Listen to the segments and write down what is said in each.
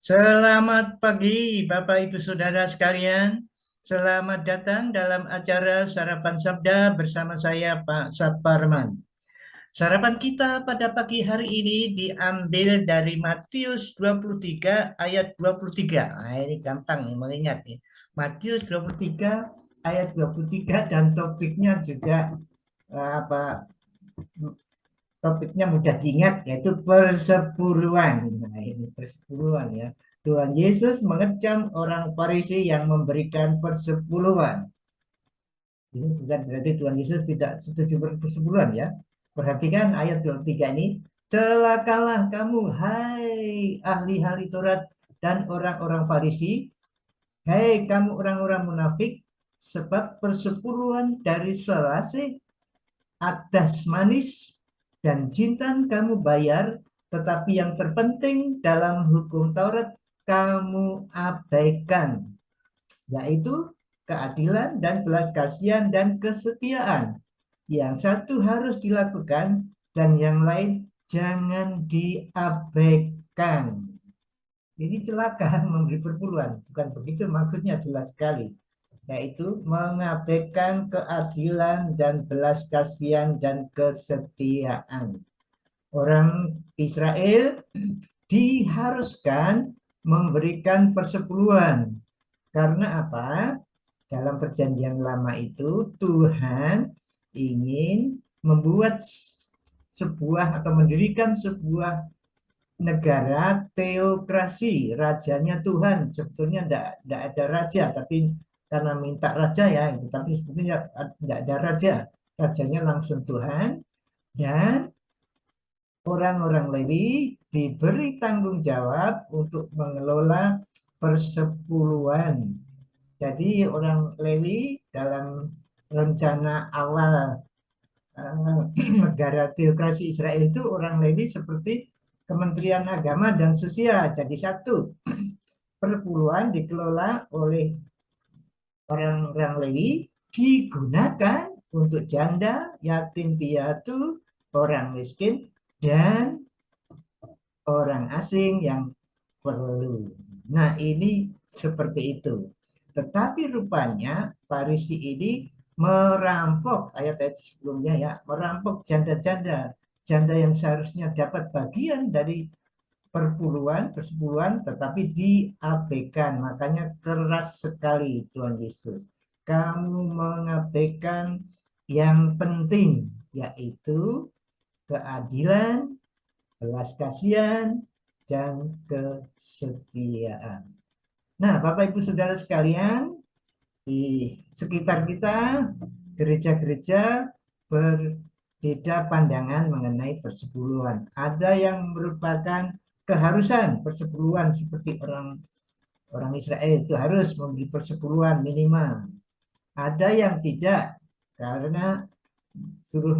Selamat pagi, Bapak Ibu Saudara sekalian. Selamat datang dalam acara Sarapan Sabda bersama saya, Pak Saparman. Sarapan kita pada pagi hari ini diambil dari Matius 23 ayat 23. Nah, ini gampang mengingat nih. Matius 23 ayat 23 dan topiknya juga apa topiknya mudah diingat yaitu persepuluhan. Nah, ini persepuluhan ya. Tuhan Yesus mengecam orang Farisi yang memberikan persepuluhan. Ini bukan berarti Tuhan Yesus tidak setuju persepuluhan ya. Perhatikan ayat 23 ini. Celakalah kamu, hai ahli-ahli Taurat dan orang-orang Farisi. Hai kamu orang-orang munafik, sebab persepuluhan dari selasih adas manis dan jintan kamu bayar, tetapi yang terpenting dalam hukum Taurat kamu abaikan, yaitu keadilan dan belas kasihan dan kesetiaan. Yang satu harus dilakukan dan yang lain jangan diabaikan. Jadi celaka memberi perpuluhan, bukan begitu maksudnya, jelas sekali, yaitu mengabaikan keadilan dan belas kasihan dan kesetiaan. Orang Israel diharuskan memberikan persepuluhan. Karena apa? Dalam perjanjian lama itu Tuhan ingin membuat sebuah atau mendirikan sebuah negara teokrasi, rajanya Tuhan. Sebetulnya tidak ada raja, tapi karena minta raja ya, tapi sebetulnya tidak ada raja, rajanya langsung Tuhan. Dan orang-orang Lewi diberi tanggung jawab untuk mengelola persepuluhan. Jadi orang Lewi dalam rencana awal negara teokrasi Israel itu, orang Lewi seperti Kementerian Agama dan Sosial, jadi satu. Perpuluhan dikelola oleh orang-orang Lewi, digunakan untuk janda, yatim piatu, orang miskin, dan orang asing yang perlu. Nah, ini seperti itu. Tetapi rupanya Farisi ini merampok, ayat-ayat sebelumnya ya, merampok janda-janda, janda yang seharusnya dapat bagian dari persepuluhan, tetapi diabaikan. Makanya keras sekali Tuhan Yesus. Kamu mengabaikan yang penting, yaitu keadilan, belas kasihan, dan kesetiaan. Nah, Bapak Ibu Saudara sekalian, di sekitar kita gereja-gereja berbeda pandangan mengenai persepuluhan. Ada yang merupakan keharusan persepuluhan, seperti orang Israel itu harus memberi persepuluhan minimal. Ada yang tidak, karena suruh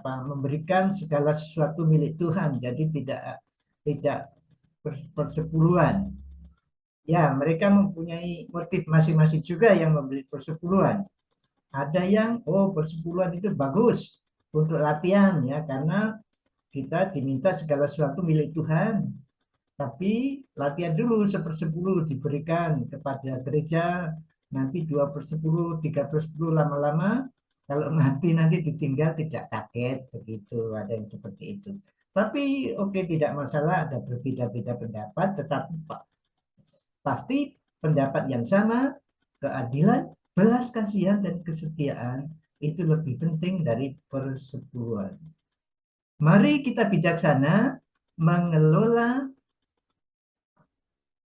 memberikan segala sesuatu milik Tuhan, jadi tidak persepuluhan. Ya, mereka mempunyai motif masing-masing juga yang memberi persepuluhan. Ada yang persepuluhan itu bagus untuk latihan ya, karena kita diminta segala sesuatu milik Tuhan. Tapi latihan dulu, 1/10 diberikan kepada gereja, nanti 2/10, 3/10, lama-lama kalau mati nanti ditinggal tidak kaget, begitu. Ada yang seperti itu. Tapi oke, tidak masalah, ada berbeda-beda pendapat, tetapi pasti pendapat yang sama, keadilan, belas kasihan, dan kesetiaan itu lebih penting dari persepuluhan. Mari kita bijaksana mengelola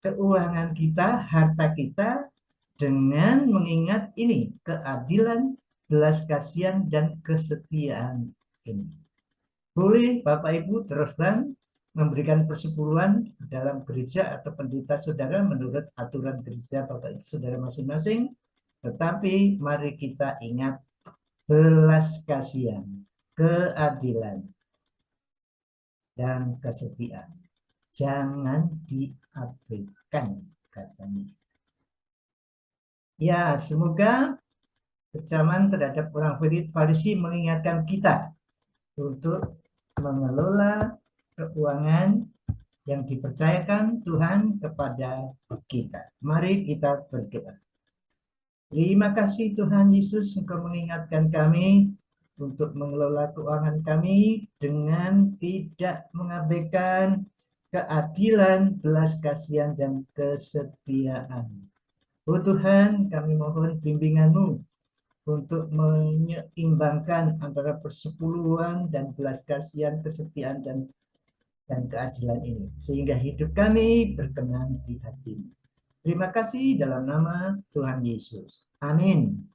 keuangan kita, harta kita, dengan mengingat ini, keadilan, belas kasihan, dan kesetiaan ini. Boleh Bapak Ibu teruskan memberikan persepuluhan dalam gereja atau pendeta saudara menurut aturan gereja Bapak Ibu saudara masing-masing, tetapi mari kita ingat belas kasihan, keadilan, dan kesetiaan. Jangan diabaikan, katanya. Ya, semoga kecaman terhadap orang Farisi mengingatkan kita untuk mengelola keuangan yang dipercayakan Tuhan kepada kita. Mari kita berdoa. Terima kasih Tuhan Yesus, Engkau mengingatkan kami untuk mengelola keuangan kami dengan tidak mengabaikan keadilan, belas kasihan, dan kesetiaan. Oh Tuhan, kami mohon bimbingan-Mu untuk menyeimbangkan antara persepuluhan dan belas kasihan, kesetiaan, dan keadilan ini, sehingga hidup kami berkenan di hati-Mu. Terima kasih dalam nama Tuhan Yesus. Amin.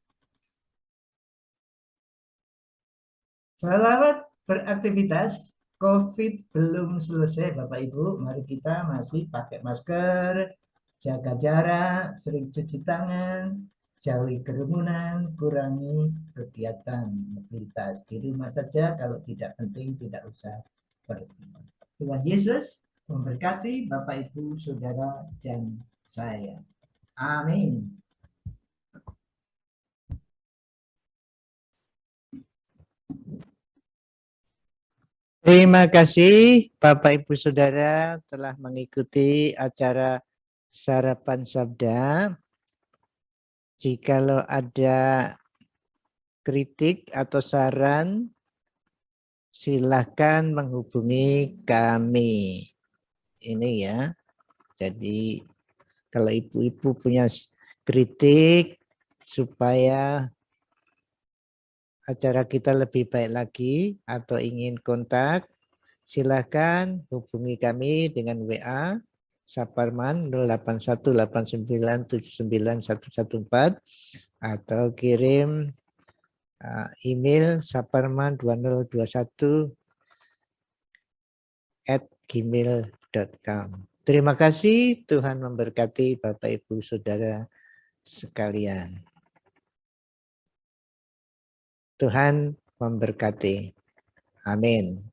Selamat beraktivitas. COVID belum selesai, Bapak Ibu. Mari kita masih pakai masker, jaga jarak, sering cuci tangan, jauhi kerumunan, kurangi kegiatan mobilitas. Di rumah saja, kalau tidak penting tidak usah pergi. Tuhan Yesus memberkati Bapak Ibu, Saudara, dan saya. Amin. Terima kasih Bapak Ibu Saudara telah mengikuti acara Sarapan Sabda. Jikalau ada kritik atau saran, silakan menghubungi kami. Ini ya. Jadi kalau ibu-ibu punya kritik supaya acara kita lebih baik lagi atau ingin kontak, silakan hubungi kami dengan WA Saparman 0818979114 atau kirim email saparman2021@gmail.com. Terima kasih, Tuhan memberkati Bapak Ibu Saudara sekalian. Tuhan memberkati. Amin.